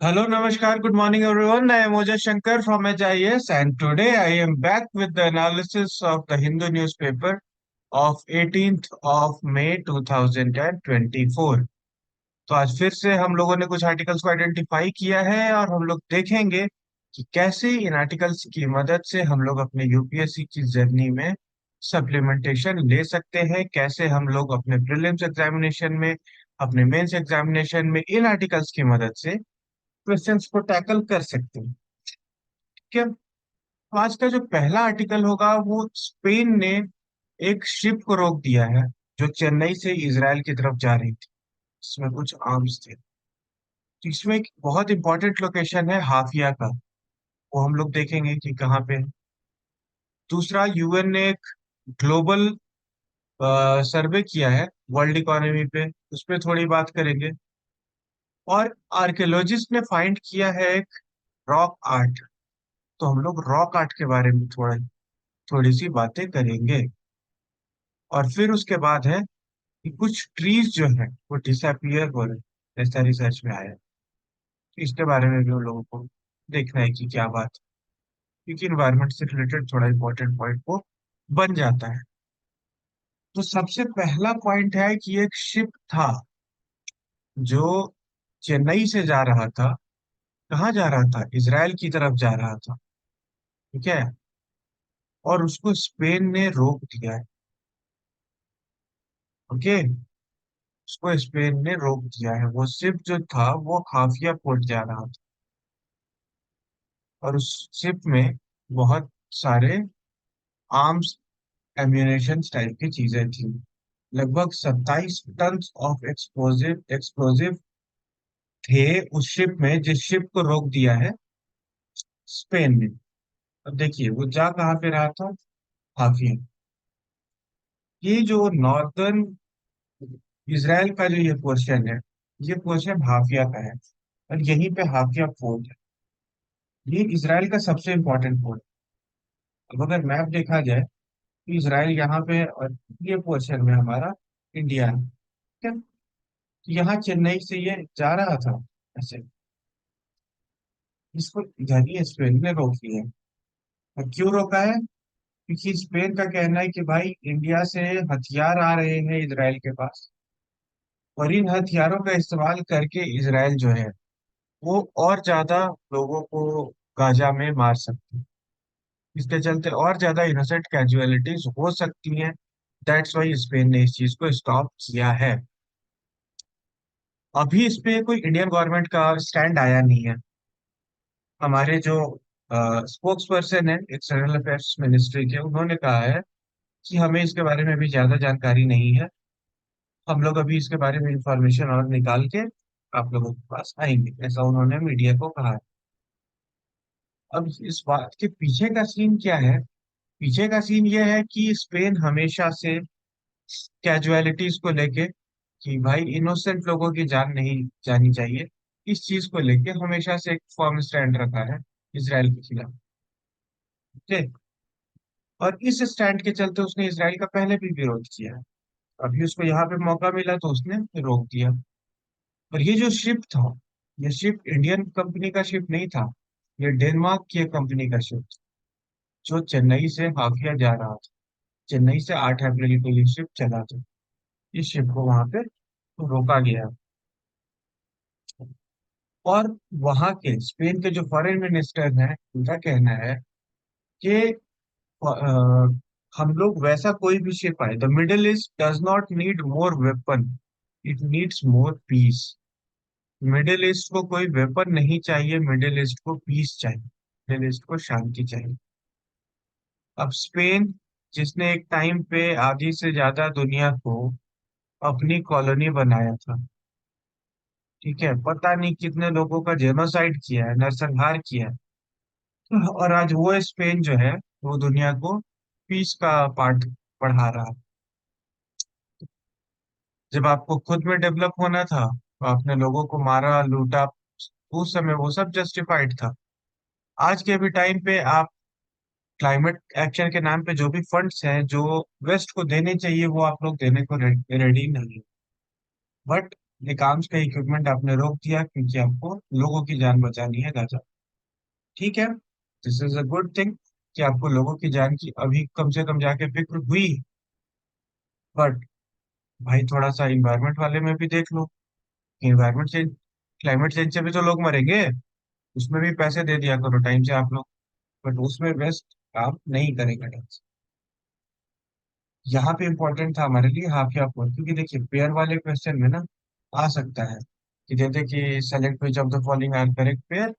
Hello, Namaskar, good morning, everyone. I am Oja Shankar from HIS, and today I am back with the analysis of the Hindu newspaper of 18th of May 2024. तो आज फिर से हम लोगों ने कुछ articles को identify किया है और हम लोग देखेंगे कि कैसे इन आर्टिकल्स की मदद से हम लोग अपने यूपीएससी की जर्नी में सप्लीमेंटेशन ले सकते हैं, कैसे हम लोग अपने प्रीलिम्स एग्जामिनेशन में, अपने मेंस एग्जामिनेशन में इन आर्टिकल्स की मदद से क्वेश्चंस को टैकल कर सकते हैं। ठीक है। तो आज का जो पहला आर्टिकल होगा वो स्पेन ने एक शिप को रोक दिया है जो चेन्नई से इसराइल की तरफ जा रही थी। इसमें कुछ आर्म्स थे। तो इसमें एक बहुत इंपॉर्टेंट लोकेशन है हाफिया का, वो हम लोग देखेंगे कि कहाँ पे है। दूसरा, यूएन ने एक ग्लोबल सर्वे किया है वर्ल्ड इकोनॉमी पे, उस पर थोड़ी बात करेंगे। और आर्कियोलॉजिस्ट ने फाइंड किया है एक रॉक आर्ट, तो हम लोग रॉक आर्ट के बारे में थोड़ी सी बातें करेंगे। और फिर उसके बाद है कि कुछ ट्रीज जो है वो डिसअपियर हो रहे हैं, ऐसा रिसर्च में आया है। तो इसके बारे में भी हम लोगों को देखना है कि क्या बात है, क्योंकि इन्वायरमेंट से रिलेटेड थोड़ा इंपॉर्टेंट पॉइंट वो बन जाता है। तो सबसे पहला पॉइंट है कि एक शिप था जो चेन्नई से जा रहा था। कहाँ जा रहा था? इसराइल की तरफ जा रहा था। ठीक है। और उसको स्पेन ने रोक दिया है। ओके। उसको स्पेन ने रोक दिया है। वो शिप जो था वो हाफिया पोर्ट जा रहा था, और उस शिप में बहुत सारे आर्म्स, एम्यूनेशन टाइप की चीजें थी। लगभग 27 टन ऑफ एक्सप्लोजिव एक्सप्लोजिव थे उस शिप में, जिस शिप को रोक दिया है स्पेन ने। अब देखिए वो जा कहाँ पे रहा था? हाफिया। ये जो नॉर्दर्न इसराइल का जो ये पोर्शन है, ये पोर्शन हाफिया का है, और यहीं पे हाफिया पोर्ट है। ये इसराइल का सबसे इंपॉर्टेंट पोर्ट। अब अगर मैप देखा जाए तो इसराइल यहाँ पे है, और ये पोर्शन में हमारा इंडिया है। ठीक है। तो यहाँ चेन्नई से ये जा रहा था ऐसे। इसको इधर ही स्पेन ने रोक लिया है। और क्यों रोका है? क्योंकि स्पेन का कहना है कि भाई इंडिया से हथियार आ रहे हैं इसराइल के पास, और इन हथियारों का इस्तेमाल करके इसराइल जो है वो और ज्यादा लोगों को गाजा में मार सकती है। इसके चलते और ज्यादा इनोसेंट कैजुअलिटीज हो सकती हैं। दैट्स वाई स्पेन ने इस चीज को स्टॉप किया है। अभी इस पे कोई इंडियन गवर्नमेंट का स्टैंड आया नहीं है। हमारे जो स्पोक्स पर्सन है एक्सटर्नल अफेयर्स मिनिस्ट्री के, उन्होंने कहा है कि हमें इसके बारे में भी ज्यादा जानकारी नहीं है। हम लोग अभी इसके बारे में इंफॉर्मेशन और निकाल के आप लोगों के पास आएंगे, ऐसा उन्होंने मीडिया को कहा है। अब इस बात के पीछे का सीन क्या है? पीछे का सीन ये है कि स्पेन हमेशा से कैजुअलिटीज को लेके, कि भाई इनोसेंट लोगों की जान नहीं जानी चाहिए, इस चीज को लेके हमेशा से एक फर्म स्टैंड रखा है इसराइल के खिलाफ। ठीक है? और इस स्टैंड के चलते उसने इसराइल का पहले भी विरोध किया है। अभी उसको यहाँ पे मौका मिला तो उसने रोक दिया। और ये जो शिप था, ये शिप इंडियन कंपनी का शिप नहीं था। ये डेनमार्क की एक कंपनी का शिप था, जो चेन्नई से हाफिया जा रहा था। चेन्नई से 8 अप्रैल को ये शिप चला था। इस शिप को वहां पे रोका गया। और वहां के स्पेन के जो फॉरेन मिनिस्टर हैं, उनका कहना है कि हम लोग वैसा कोई भी शिप आए, the Middle East does not need more weapon, it needs more peace. Middle East को कोई वेपन नहीं चाहिए, मिडिल ईस्ट को पीस चाहिए, मिडिल ईस्ट को शांति चाहिए। अब स्पेन, जिसने एक टाइम पे आधी से ज्यादा दुनिया को अपनी कॉलोनी बनाया था, ठीक है, पता नहीं कितने लोगों का जेनोसाइड किया है, नरसंहार किया है, और आज वो स्पेन जो है वो दुनिया को पीस का पाठ पढ़ा रहा है। जब आपको खुद में डेवलप होना था तो आपने लोगों को मारा, लूटा, उस समय वो सब जस्टिफाइड था। आज के भी टाइम पे आप क्लाइमेट एक्शन के नाम पे जो भी फंड्स हैं जो वेस्ट को देने चाहिए, वो आप लोग देने को रेडी नहीं है। बट एक आर्म्स का इक्विपमेंट आपने रोक दिया क्योंकि आपको लोगों की जान बचानी है गाजा। ठीक है, this is a good thing कि आपको लोगों की जान की अभी कम से कम जाके फिक्र हुई। बट भाई थोड़ा सा इन्वायरमेंट वाले में भी देख लो। इन्वायरमेंट चेंज, क्लाइमेट चेंज से भी तो लोग मरेंगे। उसमें भी पैसे दे दिया करो टाइम से आप लोग। बट उसमें बेस्ट काम नहीं करेगा ढंग से। यहाँ पे इंपॉर्टेंट था हमारे लिए हाफिया कोड, क्योंकि देखिए पेयर वाले क्वेश्चन में ना आ सकता है कि देते कि select which of the following are correct pair,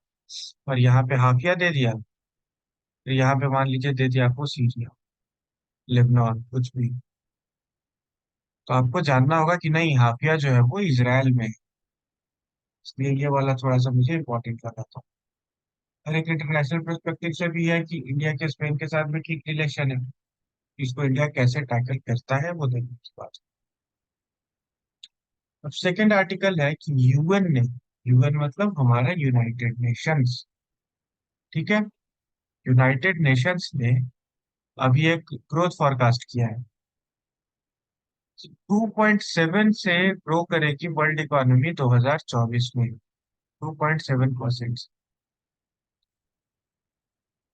और यहाँ पे हाफिया दे दिया। फिर यहाँ पे मान लीजिए दे दिया आपको सीरिया, लेबनान, कुछ भी। तो आपको जानना होगा कि नहीं, हाफिया जो है वो इसराइल में है। इसलिए ये वाला थोड़ा सा मुझे इंपॉर्टेंट लगा था। और एक इंटरनेशनल पर्सपेक्टिव से भी है कि इंडिया के स्पेन के साथ भी ठीक रिलेशन है। इसको इंडिया कैसे टैकल करता है वो देखने की बात है। अब सेकंड आर्टिकल है कि यूएन ने, यूएन मतलब हमारा यूनाइटेड नेशंस, ठीक है, यूनाइटेड नेशंस ने अभी एक ग्रोथ फोरकास्ट किया है। 2.7 से ग्रो करेगी वर्ल्ड इकोनॉमी 2024 में, 2.7%।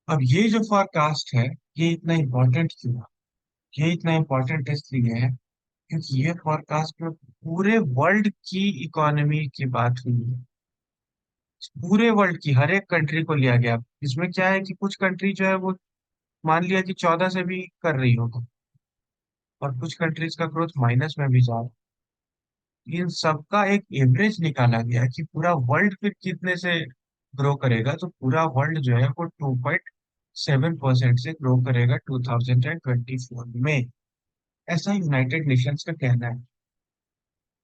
अब ये जो फोरकास्ट है, ये इतना इम्पोर्टेंट क्यों है? ये इतना इम्पोर्टेंट इसलिए है क्योंकि ये फोरकास्ट में पूरे वर्ल्ड की इकोनॉमी की बात हुई है। पूरे वर्ल्ड की हर एक कंट्री को लिया गया। इसमें क्या है कि कुछ कंट्री जो है वो मान लिया कि 14 से भी कर रही होगा, और कुछ कंट्रीज का ग्रोथ माइनस में भी जा रहा है। इन सबका एक एवरेज निकाला गया कि पूरा वर्ल्ड फिर कितने से ग्रो करेगा, तो पूरा वर्ल्ड जो है वो 2.7% से ग्रो करेगा 2024 में। ऐसा यूनाइटेड नेशंस का कहना है।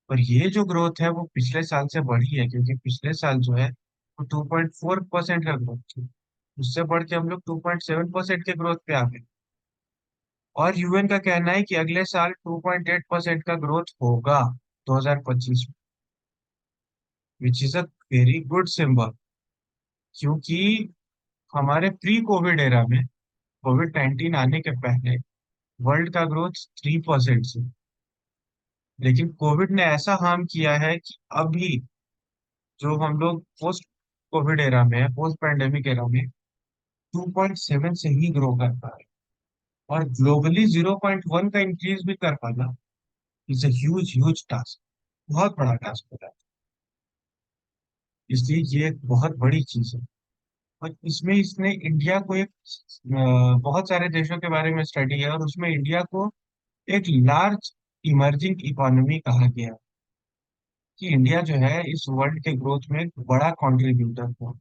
और ये जो ग्रोथ है वो पिछले साल से बढ़ी है, क्योंकि पिछले साल जो है वो 2.4% का ग्रोथ थी। उससे बढ़ के हम लोग 2.7% के ग्रोथ पे आ गए। और यूएन का कहना है कि अगले साल 2.8% का ग्रोथ होगा 2025 में, which is a very good symbol. क्योंकि हमारे प्री कोविड एरा में, कोविड 19 आने के पहले वर्ल्ड का ग्रोथ 3% से, लेकिन कोविड ने ऐसा हार्म किया है कि अभी जो हम लोग पोस्ट कोविड एरा में है, पोस्ट पैंडेमिक एरा में 2.7 से ही ग्रो कर पा रहे हैं। और ग्लोबली 0.1 का इंक्रीज भी कर पाना is a huge huge task, बहुत बड़ा टास्क होता है। इसलिए ये एक बहुत बड़ी चीज है। और इसमें इसने इंडिया को एक बहुत सारे देशों के बारे में स्टडी है, और उसमें इंडिया को एक लार्ज इमर्जिंग इकोनॉमी कहा गया है, कि इंडिया जो है इस वर्ल्ड के ग्रोथ में एक बड़ा कंट्रीब्यूटर है।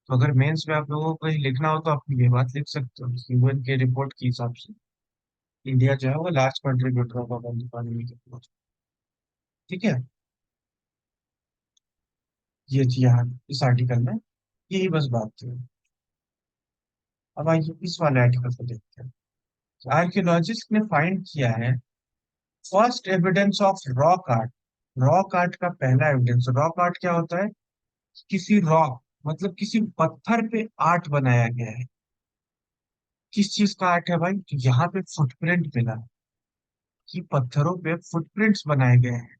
तो अगर मेंस में आप लोगों को कहीं लिखना हो तो आप ये बात लिख सकते हो, यूएन के रिपोर्ट के हिसाब से इंडिया जो है वो लार्ज कंट्रीब्यूटर होगा वर्ल्ड इकोनॉमी के ग्रोथ। ठीक है, ये थी यहाँ इस आर्टिकल में, यही बस बात थी। अब आइए इस वाले आर्टिकल को देखते हैं। आर्कियोलॉजिस्ट ने फाइंड किया है first evidence of rock art. Rock art का पहला एविडेंस। रॉक आर्ट क्या होता है? किसी रॉक मतलब किसी पत्थर पे आर्ट बनाया गया है। किस चीज का आर्ट है भाई? तो यहाँ पे फुटप्रिंट मिला है, कि पत्थरों पे फुटप्रिंट्स बनाए गए हैं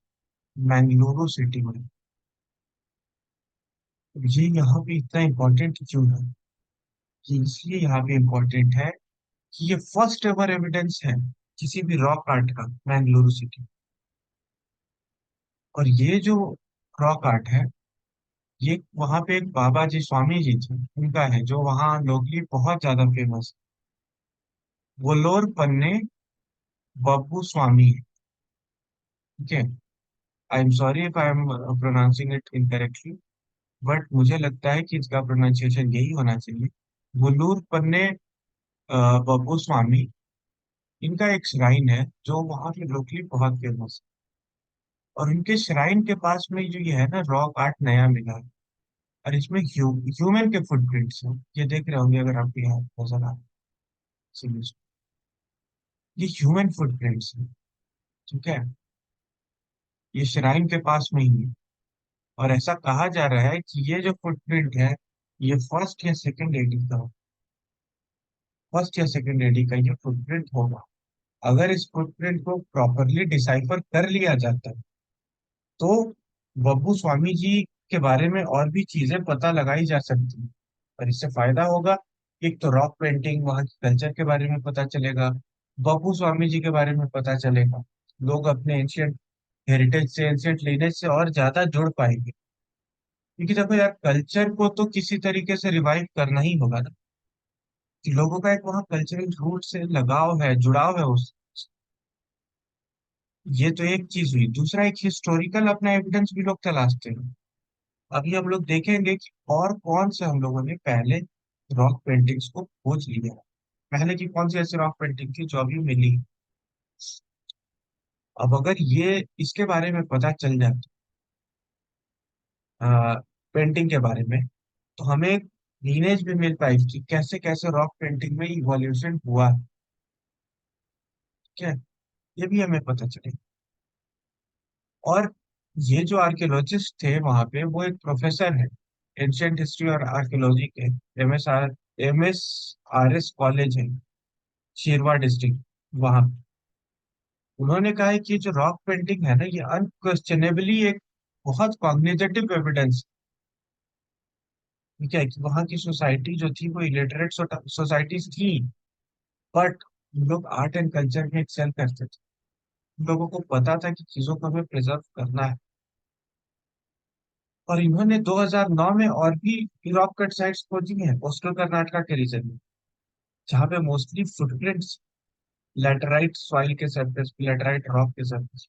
मैंगलुरु सिटी में। ये यहाँ पे इतना इम्पोर्टेंट क्यों है? कि इसलिए यहाँ पे इम्पोर्टेंट है कि ये फर्स्ट एवर एविडेंस है किसी भी रॉक आर्ट का मैंगलुरु सिटी। और ये जो रॉक आर्ट है, ये वहां पे एक बाबा जी स्वामी जी थे, उनका है, जो वहाँ लोकली बहुत ज्यादा फेमस है। वोलोर पन्ने बब्बू स्वामी है। ठीक है, I am sorry if I am pronouncing it incorrectly, but मुझे लगता है कि इसका प्रोनाउंसिएशन यही होना चाहिए। वुलूर पन्ने बब्बू स्वामी, इनका एक श्राइन है जो वहाँ पे लोकली बहुत फेमस है। और इनके श्राइन के पास में जो ये है ना रॉक आर्ट नया मिला है, और इसमें ह्यूमन के फुटप्रिंट्स हैं। ये देख रहे होंगे अगर आपको यहाँ नजर आ रहा है, ये ह्यूमन फुटप्रिंट्स हैं। ठीक है, ये श्राइन के पास में ही है। और ऐसा कहा जा रहा है कि ये जो फुटप्रिंट है, ये फर्स्ट या सेकंड एडी का ये फुटप्रिंट होगा। अगर इस फुटप्रिंट को प्रॉपरली डिसाइफर कर लिया जाता है तो बब्बू स्वामी जी के बारे में और भी चीजें पता लगाई जा सकती हैं, और इससे फायदा होगा। एक तो रॉक पेंटिंग, वहाँ के कल्चर के बारे में पता चलेगा, बब्बू स्वामी जी के बारे में पता चलेगा। लोग अपने एंशियंट हेरिटेज से, एंशियंट लीनेज से और ज्यादा जुड़ पाएंगे। क्योंकि देखो यार, कल्चर को तो किसी तरीके से रिवाइव करना ही होगा ना, कि लोगों का एक वहाँ कल्चरल रूट से लगाव है, जुड़ाव है उस। ये तो एक चीज हुई। दूसरा, एक हिस्टोरिकल अपना एविडेंस भी लोग तलाशते हैं। अभी हम लोग देखेंगे कि और कौन से हम लोगों ने पहले रॉक पेंटिंग्स को खोज लिया है। पहले की कौन सी ऐसी रॉक पेंटिंग थी जो अभी मिली। अब अगर ये इसके बारे में पता चल जाए, पेंटिंग के बारे में, तो हमें एक लीनेज भी मिल पाएगी कि कैसे कैसे रॉक पेंटिंग में इवोल्यूशन हुआ। ठीक है, ये भी हमें पता चलेगा। और ये जो आर्कियोलॉजिस्ट थे वहां पे, वो एक प्रोफेसर है एंशियंट हिस्ट्री और आर्कियोलॉजी के, M S R S college है, शेरवा डिस्ट्रिक्ट, वहां। उन्होंने कहा है कि जो रॉक पेंटिंग है ना, ये अनक्वेश्चनेबली एक बहुत कॉग्निजेटिव एविडेंस। ठीक है, कि वहाँ की सोसाइटी जो थी वो इलिटरेट सोसाइटीज थी, बट लोग आर्ट एंड कल्चर में एक्सेल करते थे। लोगों को पता था कि चीजों को हमें प्रिजर्व करना है। और इन्होंने 2009 में और भी रॉक कट साइट्स खोजी हैं कोस्टल कर्नाटका के रीजन में, जहाँ पे मोस्टली फुटप्रिंट्स लैटराइट सॉइल के सरफेस, लैटराइट रॉक के सरफेस,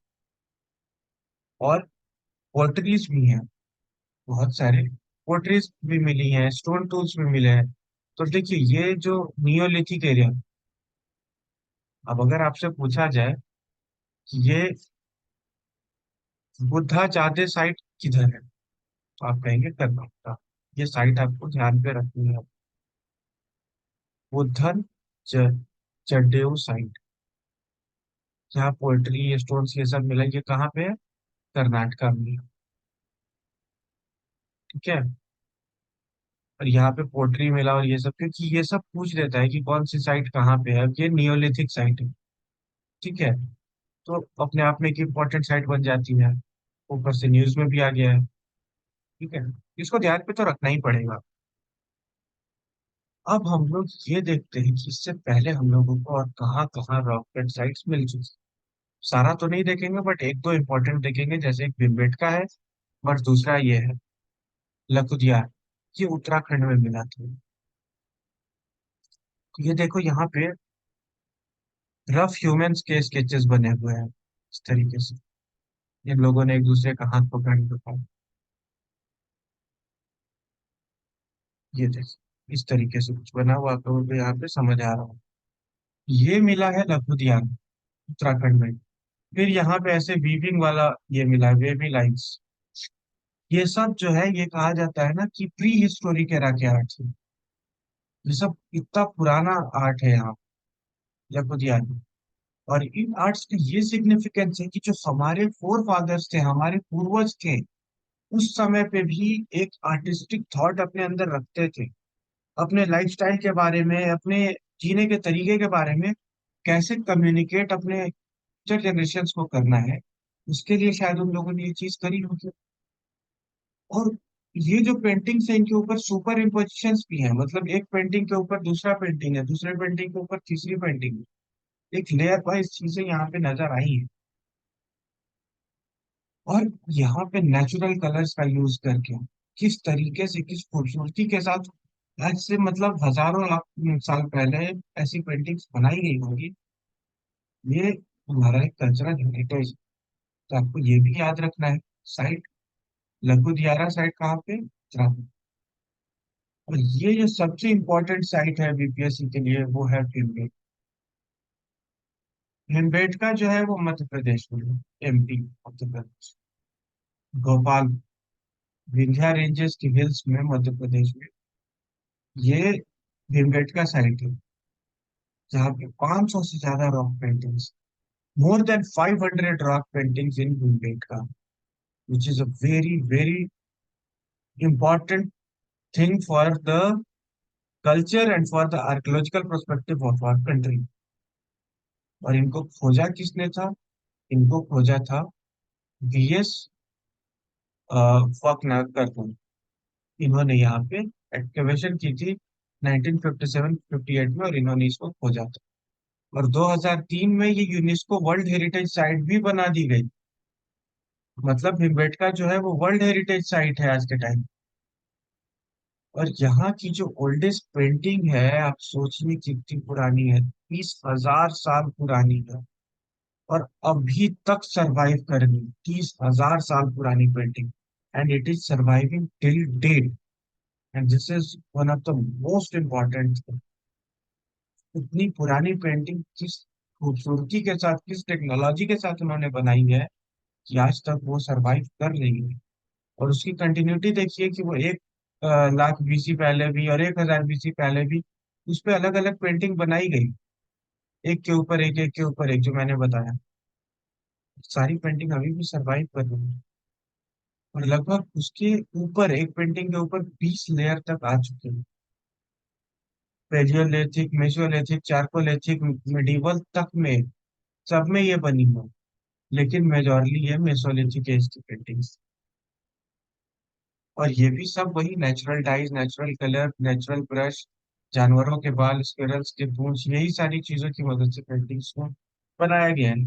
और पोर्टरीज भी हैं बहुत सारे। पोर्टरीज भी मिली हैं, स्टोन टूल्स भी मिले हैं। तो देखिए, ये जो नियोलिथिक एरिया, अब अगर आपसे पूछा जाए कि ये बुद्धा चाहते साइट किधर है, तो आप कहेंगे कर्नाटका। ये साइट आपको ध्यान पे रखनी है। बुद्धन चडेउ साइट, जहाँ पोएट्री स्टोन्स ये सब मिला, ये कहाँ पे है? कर्नाटका में। ठीक है, और यहाँ पे पोट्री मिला और ये सब, क्योंकि ये सब पूछ लेता है कि कौन सी साइट कहाँ पे है। अब ये नियोलिथिक साइट है। ठीक है, तो अपने आप में एक इम्पोर्टेंट साइट बन जाती है, ऊपर से न्यूज में भी आ गया है। ठीक है, इसको ध्यान पे तो रखना ही पड़ेगा। अब हम लोग ये देखते हैं कि इससे पहले हम लोगों को और कहाँ कहाँ रॉकेट साइट्स मिल चुकी। सारा तो नहीं देखेंगे, बट एक दो इंपॉर्टेंट देखेंगे। जैसे एक भीमबेटका है, और दूसरा ये है लखुदियार। ये उत्तराखंड में मिला था। तो ये देखो, यहाँ पे रफ ह्यूमंस के स्केचेस बने हुए हैं इस तरीके से। इन लोगों ने एक दूसरे का हाथ पकड़ रखा है। ये देखिए, इस तरीके से कुछ बना हुआ तो यहाँ पे समझ आ रहा है। ये मिला है लघुदियान, उत्तराखंड में। फिर यहाँ पे ऐसे वीविंग वाला ये मिला है, वेवी लाइन्स। ये सब जो है, ये कहा जाता है ना कि प्री हिस्टोरिक एरा के आर्ट है। ये सब इतना पुराना आर्ट है यहाँ लघुदियान में। और इन आर्ट्स की ये सिग्निफिकेंस है कि जो हमारे फोर फादर्स थे, हमारे पूर्वज थे, उस समय पे भी एक आर्टिस्टिक थॉट अपने अंदर रखते थे। अपने लाइफस्टाइल के बारे में, अपने जीने के तरीके के बारे में, कैसे कम्युनिकेट अपने फ्यूचर जनरेशन को करना है, उसके लिए शायद उन लोगों ने ये चीज करी होगी। और ये जो पेंटिंग्स है, इनके ऊपर सुपर इम्पोजिशंस भी हैं। मतलब एक पेंटिंग के ऊपर दूसरा पेंटिंग है, दूसरे पेंटिंग के ऊपर तीसरी पेंटिंग है। एक लेयर वाइज चीजें यहाँ पे नजर आई हैं। और यहाँ पे नेचुरल कलर्स का यूज करके किस तरीके से, किस खूबसूरती के साथ, आज से मतलब हजारों लाख साल पहले ऐसी पेंटिंग्स बनाई गई होंगी। ये हमारा एक कल्चरल हेरिटेज। तो आपको ये भी याद रखना है। साइट लघु दियारा साइट कहाँ पे? उत्तराखंड। और ये जो सबसे इम्पोर्टेंट साइट है बीपीएससी के लिए, वो है भीमबेटका। भीमबेटका जो है वो मध्य प्रदेश में है, एमपी, मध्य प्रदेश, भोपाल, विंध्या रेंजेस की हिल्स में, मध्य प्रदेश में। ये भीमबेटका साइट है, जहाँ पे 500 से ज्यादा rock paintings, more than 500 rock paintings in Bhimbetka, which is a very very important thing for the culture and for the archaeological perspective of our country। और इनको खोजा किसने था? इनको खोजा था वीएस फक ना कर दूं। इन्होंने यहाँ पे एक्टिवेशन की थी 1957-58 में, और इन्होंने इसको खोजा था। और 2003 में ये यूनेस्को वर्ल्ड हेरिटेज साइट भी बना दी गई। मतलब भिमबेटका जो है वो वर्ल्ड हेरिटेज साइट है आज के टाइम। और यहाँ की जो ओल्डेस्ट पेंटिंग है, आप सोचिए कितनी पुरानी है, 30,000 साल पुरानी है। और अभी तक सरवाइव कर रही, 30,000 साल पुरानी painting. And it is surviving till date. And this is one of the most important. इतनी पुरानी पेंटिंग किस खूबसूरती के साथ, किस टेक्नोलॉजी के साथ उन्होंने बनाई है कि आज तक वो सरवाइव कर रही है। और उसकी कंटिन्यूटी देखिए कि वो 1 लाख बीसी पहले भी और 1,000 बीसी पहले भी उस पे अलग अलग पेंटिंग बनाई गई, एक के ऊपर एक, एक के ऊपर एक, जो मैंने बताया। सारी पेंटिंग अभी भी सरवाइव कर रही है। और लगभग उसके ऊपर, एक पेंटिंग के ऊपर 20 लेयर तक आ चुके हैं। पेलियोलिथिक, मेसोलिथिक, चारकोलिथिक, मिडिवल तक में, सब में ये बनी हो। लेकिन मेजॉरली ये मेसोलिथिक एज की पेंटिंग्स। और ये भी सब वही natural dyes, natural colour, natural brush, जानवरों के बाल, स्क्विरल्स के पूंछ, यही सारी चीजों की मदद से पेंटिंग्स को बनाया गया है।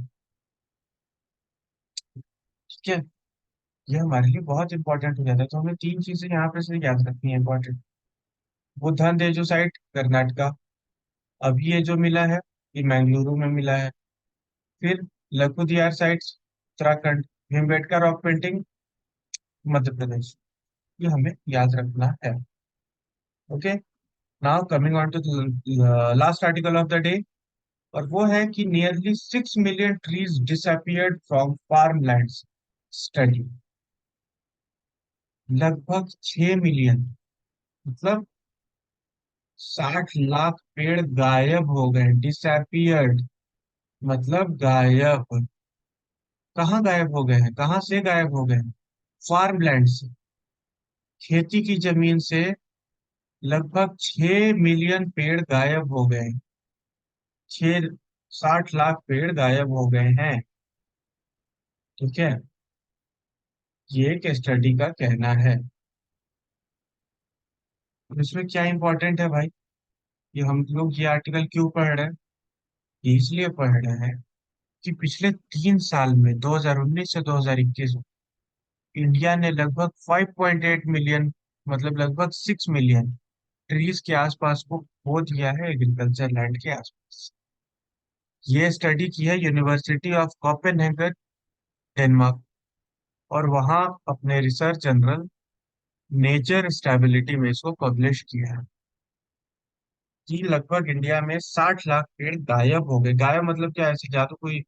ठीक है। ये हमारे लिए बहुत इंपॉर्टेंट हो जाता है, तो हमें 3 चीजें यहाँ पे से याद रखनी है इंपॉर्टेंट। बुद्धान दे जो साइट, कर्नाटका। अभी ये जो मिला है, ये मैंगलुरु में मिला है। फिर Lakhudiyar sites, Uttarakhand. Bhimbetka rock painting, Madhya Pradesh. ये हमें याद रखना है। Okay. Now coming on to last article of the day. और वो है कि nearly 6 million trees disappeared from farm lands study. लगभग 6 मिलियन, मतलब 60 लाख पेड़ गायब हो गए, डिसअपियर्ड, मतलब गायब। कहाँ गायब हो गए हैं, कहाँ से गायब हो गए हैं? फार्मलैंड से, खेती की जमीन से। लगभग 6 मिलियन पेड़ गायब हो गए। छह 60 लाख पेड़ गायब हो गए हैं। ठीक है। ये एक स्टडी का कहना है। अब इसमें क्या इंपॉर्टेंट है भाई, ये हम लोग ये आर्टिकल क्यों पढ़ रहे हैं? ये इसलिए पढ़ रहे हैं कि पिछले 3 साल में, 2019 से 2021, इंडिया ने लगभग 5.8 मिलियन, मतलब लगभग 6 मिलियन ट्रीज के आसपास को खो दिया है, एग्रीकल्चर लैंड के आसपास। ये स्टडी की है यूनिवर्सिटी ऑफ कोपेनहेगन, डेनमार्क। और वहाँ अपने रिसर्च जर्नल नेचर स्टेबिलिटी में इसको पब्लिश किया है कि लगभग इंडिया में 60 लाख पेड़ गायब हो गए। गायब मतलब क्या, ऐसे जादू कोई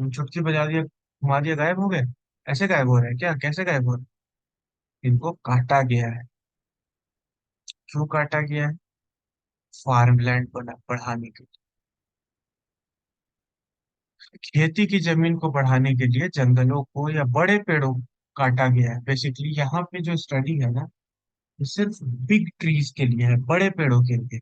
चुटकी बजा दिया, घुमा दिया, गायब हो गए? ऐसे गायब हो रहे हैं क्या? कैसे गायब हो रहे हैं? इनको काटा गया है। क्यों काटा गया है? फार्मलैंड बना बढ़ाने के लिए, खेती की जमीन को बढ़ाने के लिए जंगलों को या बड़े पेड़ों को काटा गया है। बेसिकली यहाँ पे जो स्टडी है ना, ये सिर्फ बिग ट्रीज के लिए है, बड़े पेड़ों के लिए।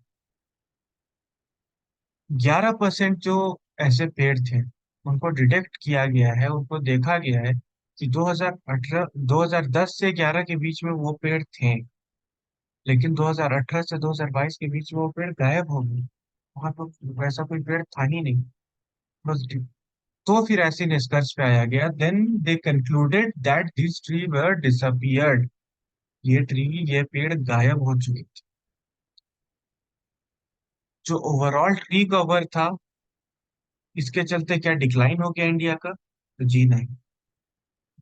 11% जो ऐसे पेड़ थे, उनको डिटेक्ट किया गया है, उनको देखा गया है कि 2018 2010 से 11 के बीच में वो पेड़ थे। लेकिन 2018 से 2022 के बीच में वो पेड़ गायब हो गए। वहां तो वैसा कोई पेड़ था ही नहीं, बस। तो फिर ऐसे निष्कर्ष पे आया गया, then they concluded that this tree were disappeared. ये ट्री, ये पेड़ गायब हो चुके थे। जो ओवरऑल ट्री कवर था, इसके चलते क्या डिक्लाइन हो गया इंडिया का? तो जी नहीं।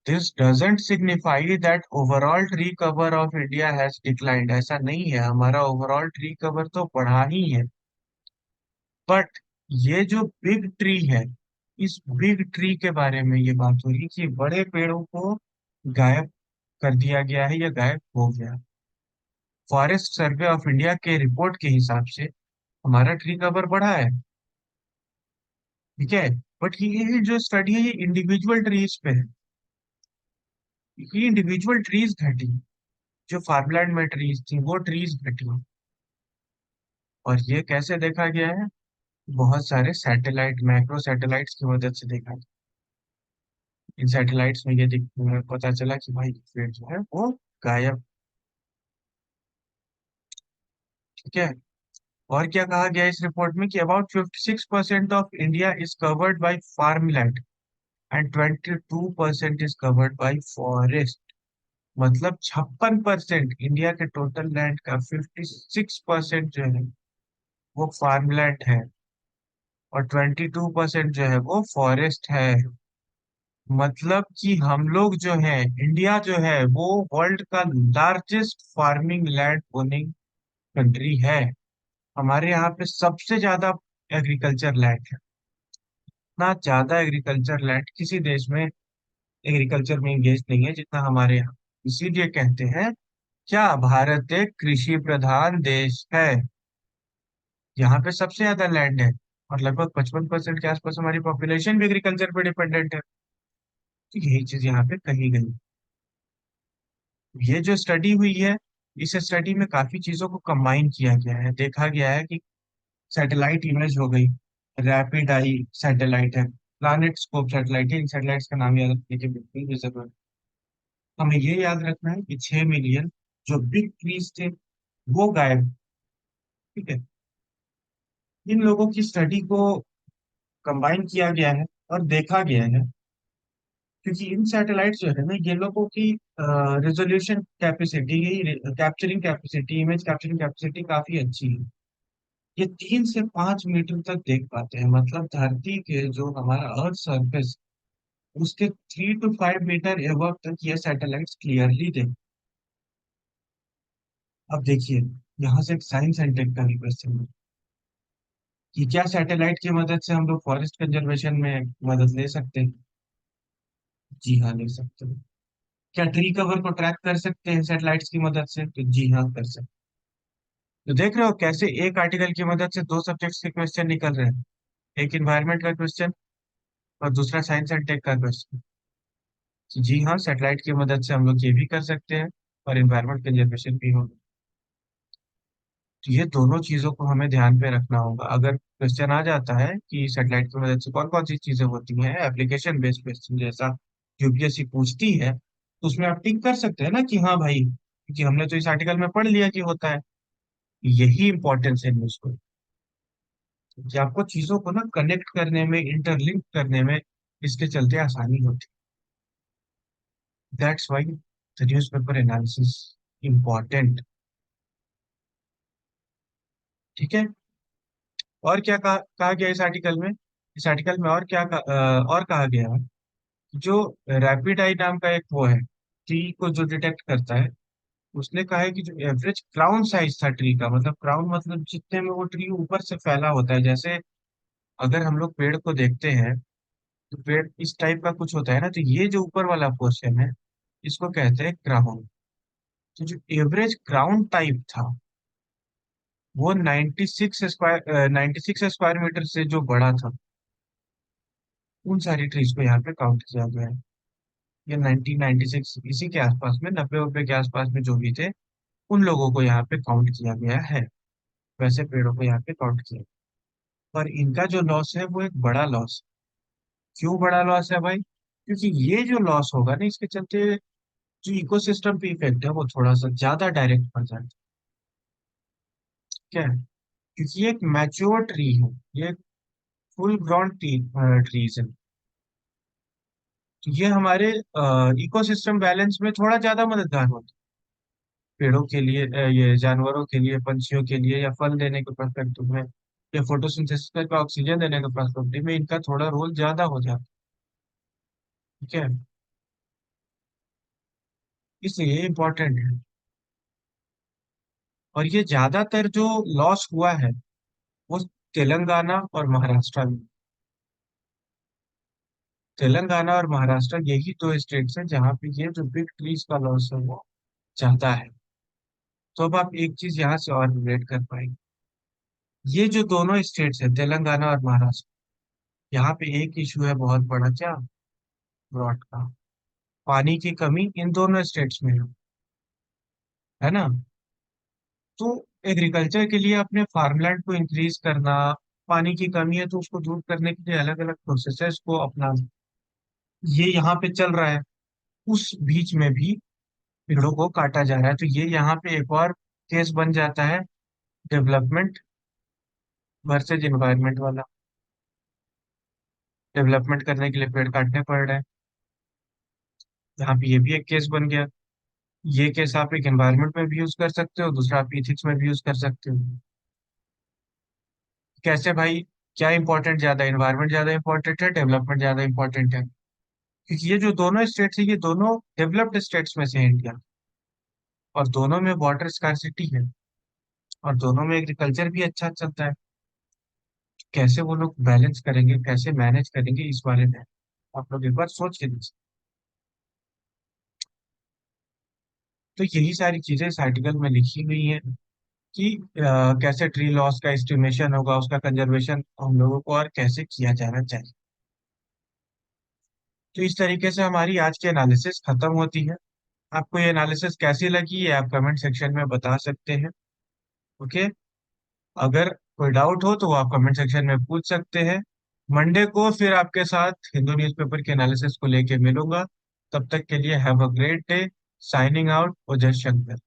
This doesn't signify that overall tree cover of India has declined. ऐसा नहीं है, हमारा ओवरऑल ट्री कवर तो बढ़ा ही है। बट ये जो बिग ट्री है, इस बिग ट्री के बारे में ये बात हो रही है कि बड़े पेड़ों को गायब कर दिया गया है या गायब हो गया। फॉरेस्ट सर्वे ऑफ इंडिया के रिपोर्ट के हिसाब से हमारा ट्री कवर बढ़ा है। ठीक है। बट ये जो स्टडी है, ये इंडिविजुअल ट्रीज पे है। ये इंडिविजुअल ट्रीज घटी, जो फार्मलैंड में ट्रीज थी वो ट्रीज घटी। और ये कैसे देखा गया है? बहुत सारे सैटेलाइट, मैक्रो सैटेलाइट्स की मदद से देखा गया। इन सैटेलाइट्स में ये पता चला कि भाई पेड़ जो है वो गायब। ठीक है। और क्या कहा गया इस रिपोर्ट में कि about 56% of India is covered by farm land and 22% is covered by forest. मतलब 56% इंडिया के टोटल लैंड का 56% जो है वो फार्म लैंड है, और 22% जो है वो फॉरेस्ट है। मतलब कि हम लोग जो है, इंडिया जो है वो वर्ल्ड का largest farming land owning country है। हमारे यहाँ पे सबसे ज्यादा एग्रीकल्चर लैंड है। इतना ज्यादा एग्रीकल्चर लैंड किसी देश में एग्रीकल्चर में इंगेज नहीं है जितना हमारे यहाँ। इसीलिए कहते हैं क्या भारत एक कृषि प्रधान देश है। यहाँ पे सबसे ज्यादा लैंड है, और लगभग 55% के आसपास हमारी पॉपुलेशन भी एग्रीकल्चर पे डिपेंडेंट है। तो यही चीज यहाँ पे कही गई। ये जो स्टडी हुई है, इस स्टडी में काफी चीजों को कंबाइन किया गया है। देखा गया है कि सैटेलाइट इमेज हो गई, रैपिड आई सैटेलाइट है, प्लैनेट स्कोप सैटेलाइट है। इन सैटेलाइट्स का नाम याद रखने की बिल्कुल भी जरूरत। हमें ये याद रखना है कि 6 मिलियन जो बिग ट्रीज थे वो गायब। ठीक है। इन लोगों की स्टडी को कंबाइन किया गया है और देखा गया है, क्योंकि इन सैटेलाइट जो है ना, ये लोगों की resolution capacity, capturing capacity, image capturing capacity काफी अच्छी है। ये 3 से 5 मीटर तक देख पाते हैं। मतलब धरती के जो हमारा अर्थ सरफेस, उसके 3 to 5 मीटर एबव तक ये सैटेलाइट्स क्लियरली देख। अब देखिए, यहाँ से एक साइंस एंड टेक का भी क्वेश्चन है कि क्या सैटेलाइट की मदद से हम लोग फॉरेस्ट कंजर्वेशन में मदद ले सकते हैं? जी हाँ, ले सकते हैं। क्या ट्री कवर को ट्रैक कर सकते हैं सैटेलाइट्स की मदद से? तो जी हाँ, कर सकते हैं। तो देख रहे हो कैसे एक आर्टिकल की मदद से दो सब्जेक्ट्स के क्वेश्चन निकल रहे हैं। एक इन्वायरमेंट का क्वेश्चन और दूसरा साइंस एंड टेक का क्वेश्चन। तो जी हाँ, सैटेलाइट की मदद से हम लोग ये भी कर सकते हैं और इन्वायरमेंट कंजर्वेशन भी होगा। तो ये दोनों चीजों को हमें ध्यान पे रखना होगा। अगर क्वेश्चन आ जाता है कि सैटेलाइट की मदद से कौन कौन सी चीजें होती हैं, एप्लीकेशन बेस्ड क्वेश्चन जैसा यूपीएससी पूछती है, तो उसमें आप टिक कर सकते हैं ना कि हाँ भाई, क्योंकि हमने तो इस आर्टिकल में पढ़ लिया कि होता है। यही इंपॉर्टेंस है न्यूज को, कि आपको चीजों को ना कनेक्ट करने में, इंटरलिंक करने में इसके चलते आसानी होती है। That's why the news paper analysis important. ठीक है। और क्या कहा गया इस आर्टिकल में? इस आर्टिकल में और क्या और कहा गया है, जो रैपिड आई नाम का एक वो है, ट्री को जो डिटेक्ट करता है, उसने कहा है कि जो एवरेज क्राउन साइज था ट्री का, मतलब क्राउन मतलब जितने में वो ट्री ऊपर से फैला होता है। जैसे अगर हम लोग पेड़ को देखते हैं तो पेड़ इस टाइप का कुछ होता है ना, तो ये जो ऊपर वाला पोर्शन है इसको कहते हैं क्राउन। तो जो एवरेज क्राउन टाइप था वो 96 स्क्वायर मीटर से जो बड़ा था, उन सारी ट्रीज को यहाँ पे काउंट किया गया है। ये 1996 इसी के आसपास में, 90 के आसपास में जो भी थे, उन लोगों को यहाँ पे काउंट किया गया है। वैसे पेड़ों को यहाँ पे काउंट किया। पर इनका जो लॉस है वो एक बड़ा लॉस। क्यों बड़ा लॉस है भाई? क्योंकि ये जो लॉस होगा ना, इसके चलते जो इकोसिस्टम पे इफेक्ट है वो थोड़ा सा ज्यादा डायरेक्ट पड़ जाता है। क्या है? क्योंकि ये एक मैच्योर ट्री है, ये फुल ग्राउंड ट्रीज है। तो ये हमारे इकोसिस्टम बैलेंस में थोड़ा ज्यादा मददगार होता है। पेड़ों के लिए, ये जानवरों के लिए, पंछियों के लिए, या फल देने के पर्सपेक्टिव में, या फोटोसिंथेसिस का ऑक्सीजन देने के पर्सपेक्टिव में इनका थोड़ा रोल ज्यादा हो जाता है। ठीक है। इसलिए इम्पोर्टेंट है। और ये ज्यादातर जो लॉस हुआ है वो तेलंगाना और महाराष्ट्र में। तेलंगाना और महाराष्ट्र यही दो स्टेट्स हैं जहाँ पे ये जो बिग ट्रीज का लॉस है वो ज्यादा है। तो अब आप एक चीज यहाँ से और रिलेट कर पाएंगे। ये जो दोनों स्टेट्स हैं, तेलंगाना और महाराष्ट्र, यहाँ पे एक इशू है बहुत बड़ा, क्या? ड्रॉट का। पानी की कमी इन दोनों स्टेट्स में है ना? तो एग्रीकल्चर के लिए अपने फार्मलैंड को इंक्रीज करना, पानी की कमी है तो उसको दूर करने के लिए अलग अलग प्रोसेसेस को अपनाना, ये यहाँ पे चल रहा है, उस बीच में भी पेड़ों को काटा जा रहा है, तो ये यहाँ पे एक और केस बन जाता है, डेवलपमेंट वर्सेज इन्वायरमेंट वाला। डेवलपमेंट करने के लिए पेड़ काटने पड़ रहे हैं, यहाँ पे ये भी एक केस बन गया। ये केस आप एक एनवायरनमेंट में भी यूज कर सकते हो, दूसरा आप इथिक्स में भी यूज कर सकते हो। कैसे भाई? क्या इंपॉर्टेंट ज्यादा, एनवायरनमेंट ज्यादा इंपॉर्टेंट है, डेवलपमेंट ज्यादा इंपॉर्टेंट है? क्योंकि ये जो दोनों स्टेट्स है, ये दोनों डेवलप्ड स्टेट्स में से है इंडिया, और दोनों में वाटर स्कार्सिटी है, और दोनों में एग्रीकल्चर भी अच्छा चलता है। कैसे वो लोग बैलेंस करेंगे, कैसे मैनेज करेंगे, इस बारे में आप लोग एक बार सोच के देखिए। तो यही सारी चीजें इस आर्टिकल में लिखी हुई हैं कि कैसे ट्री लॉस का एस्टिमेशन होगा, उसका कंजर्वेशन हम लोगों को और कैसे किया जाना चाहिए। तो इस तरीके से हमारी आज की एनालिसिस खत्म होती है। आपको ये एनालिसिस कैसी लगी है आप कमेंट सेक्शन में बता सकते हैं। ओके। अगर कोई डाउट हो तो वो आप कमेंट सेक्शन में पूछ सकते हैं। मंडे को फिर आपके साथ हिंदू न्यूज़पेपर के एनालिसिस को लेके मिलूंगा। तब तक के लिए have a great day. Signing out, Ojas Shankar.